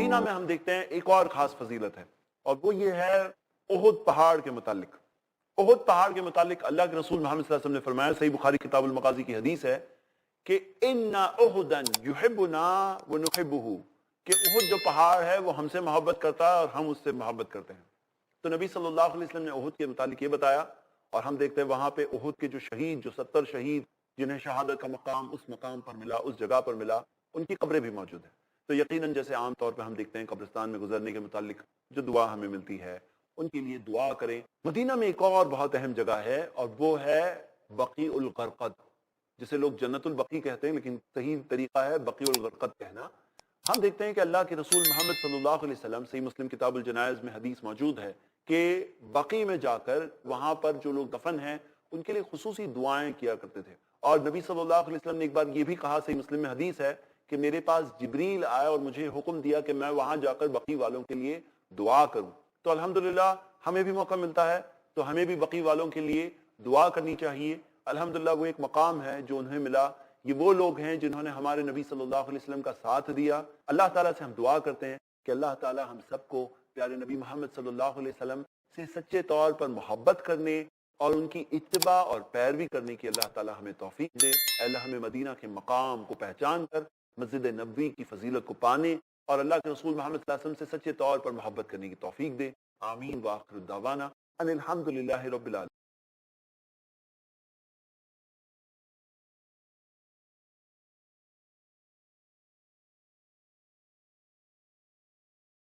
مدینہ میں ہم دیکھتے ہیں ایک اور خاص فضیلت ہے، اور وہ یہ ہے احد پہاڑ کے متعلق۔ احد پہاڑ کے متعلق اللہ کے رسول محمد صلی اللہ علیہ وسلم نے فرمایا، صحیح بخاری کتاب المغازی کی حدیث ہے کہ ان احدا یحبنا ونحبہ، کہ احد جو پہاڑ ہے وہ ہم سے محبت کرتا ہے اور ہم اس سے محبت کرتے ہیں۔ تو نبی صلی اللہ علیہ وسلم نے احد کے متعلق یہ بتایا، اور ہم دیکھتے ہیں وہاں پہ احد کے جو شہید، جو 70 شہید جنہیں شہادت کا مقام اس مقام پر ملا، اس جگہ پر ملا، ان کی قبریں بھی موجود ہیں۔ تو یقیناً جیسے عام طور پہ ہم دیکھتے ہیں قبرستان میں گزرنے کے متعلق جو دعا ہمیں ملتی ہے، ان کے لیے دعا کریں۔ مدینہ میں ایک اور بہت اہم جگہ ہے، اور وہ ہے بقیع الغرقد، جسے لوگ جنت البقیع کہتے ہیں، لیکن صحیح طریقہ ہے بقیع الغرقد کہنا۔ ہم دیکھتے ہیں کہ اللہ کے رسول محمد صلی اللہ علیہ وسلم، صحیح مسلم کتاب الجنائز میں حدیث موجود ہے کہ بقیع میں جا کر وہاں پر جو لوگ دفن ہیں ان کے لیے خصوصی دعائیں کیا کرتے تھے۔ اور نبی صلی اللہ علیہ وسلم نے ایک بار یہ بھی کہا، صحیح مسلم میں حدیث ہے کہ میرے پاس جبریل آیا اور مجھے حکم دیا کہ میں وہاں جا کر بقیع والوں کے لیے دعا کروں۔ تو الحمدللہ ہمیں بھی موقع ملتا ہے تو ہمیں بھی بقیع والوں کے لیے دعا کرنی چاہیے۔ الحمدللہ وہ ایک مقام ہے جو انہیں ملا، یہ وہ لوگ ہیں جنہوں نے ہمارے نبی صلی اللہ علیہ وسلم کا ساتھ دیا۔ اللہ تعالیٰ سے ہم دعا کرتے ہیں کہ اللہ تعالیٰ ہم سب کو پیارے نبی محمد صلی اللہ علیہ وسلم سے سچے طور پر محبت کرنے اور ان کی اتباع اور پیروی کرنے کی اللہ تعالیٰ ہمیں توفیق دے۔ اے اللہ ہمیں مدینہ کے مقام کو پہچان کر مسجد نبوی کی فضیلت کو پانے اور اللہ کے رسول محمد صلی اللہ علیہ وسلم سے سچے طور پر محبت کرنے کی توفیق دے۔ آمین۔ وآخر دعوانا ان الحمد للہ رب العالمین۔